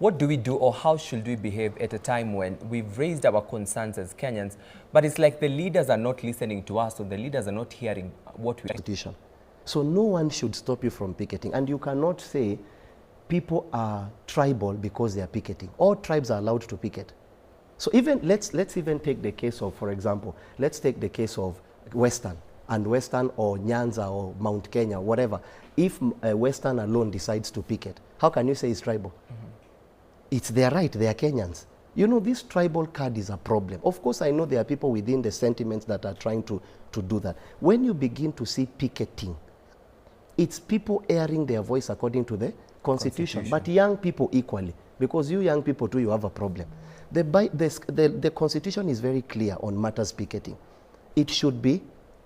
What do we do, or how should we behave at a time when we've raised our concerns as Kenyans, but it's like the leaders are not listening to us, or the leaders are not hearing what we... Constitution. So no one should stop you from picketing. And you cannot say people are tribal because they are picketing. All tribes are allowed to picket. So even let's even take the case of, for example, let's take the case of Western or Nyanza or Mount Kenya, whatever. If Western alone decides to picket, how can you say it's tribal? It's their right, they are Kenyans. You know, this tribal card is a problem. Of course, I know there are people within the sentiments that are trying to do that. When you begin to see picketing, it's people airing their voice according to the Constitution. But young people equally, because you young people too, you have a problem. The Constitution is very clear on matters picketing. It should be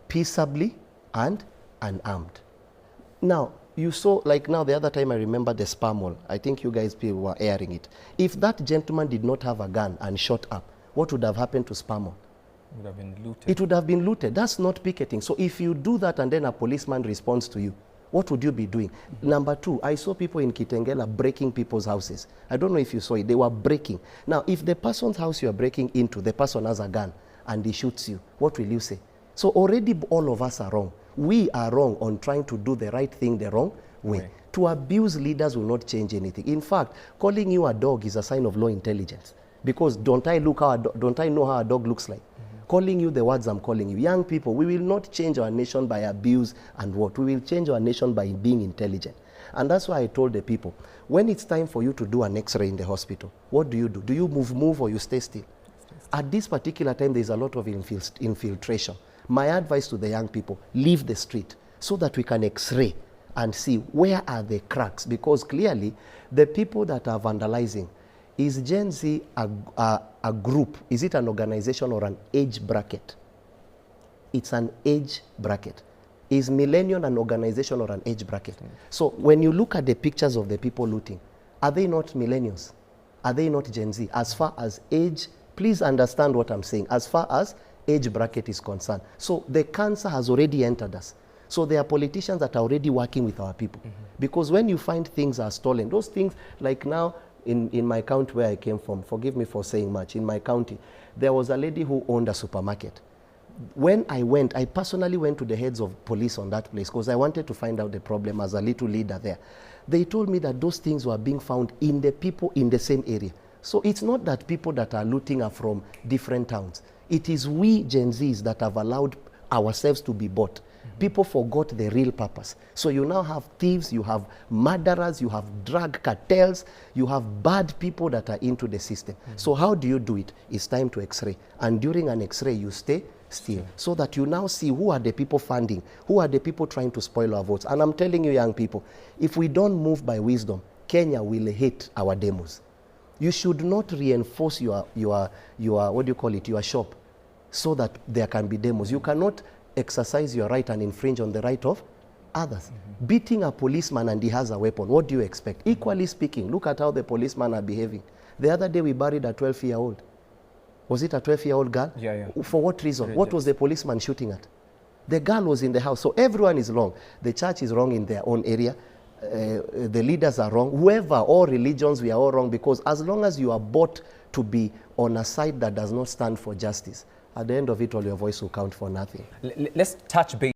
peaceably and unarmed. Now, you saw, like now, the other time I remember the Spar Mall. I think you guys people were airing it. If that gentleman did not have a gun and shot up, what would have happened to Spar Mall? It would have been looted. It would have been looted. That's not picketing. So if you do that and then a policeman responds to you, what would you be doing? Number two, I saw people in Kitengela breaking people's houses. I don't know if you saw it. They were breaking. Now, if the person's house you are breaking into, the person has a gun and he shoots you, what will you say? So already all of us are wrong. We are wrong on trying to do the right thing the wrong way. Right. To abuse leaders will not change anything. In fact, calling you a dog is a sign of low intelligence. Because don't I know how a dog looks like? Calling you the words I'm calling you. Young people, we will not change our nation by abuse and what? We will change our nation by being intelligent. And that's why I told the people, when it's time for you to do an X-ray in the hospital, what do? Do you move or you stay still? At this particular time, there's a lot of infiltration. My advice to the young people, leave the street so that we can X-ray and see where are the cracks. Because clearly, the people that are vandalizing, is Gen Z a group? Is it an organization or an age bracket? It's an age bracket. Is Millennium an organization or an age bracket? So when you look at the pictures of the people looting, are they not millennials? Are they not Gen Z? As far as age, please understand what I'm saying, as far as age bracket is concerned. So the cancer has already entered us. So there are politicians that are already working with our people. Because when you find things are stolen, those things, like now, in my county where I came from, forgive me for saying much, in my county, there was a lady who owned a supermarket. When I went, I personally went to the heads of police on that place because I wanted to find out the problem as a little leader there. They told me that those things were being found in the people in the same area. So it's not that people that are looting are from different towns. It is we Gen Zs that have allowed ourselves to be bought. People forgot the real purpose. So you now have thieves, you have murderers, you have drug cartels, you have bad people that are into the system. So how do you do it? It's time to X-ray. And during an X-ray, you stay still. So that you now see who are the people funding, who are the people trying to spoil our votes. And I'm telling you, young people, if we don't move by wisdom, Kenya will hate our demos. You should not reinforce your what do you call it, your shop, so that there can be demos. You cannot exercise your right and infringe on the right of others. Beating a policeman and he has a weapon, what do you expect? Equally speaking, look at how the policemen are behaving. The other day we buried a 12-year-old. Was it a 12-year-old girl? Yeah. For what reason? What was the policeman shooting at? The girl was in the house. So everyone is wrong. The church is wrong in their own area. The leaders are wrong. Whoever, all religions, we are all wrong, because as long as you are bought to be on a side that does not stand for justice, at the end of it all, your voice will count for nothing. Let's touch base.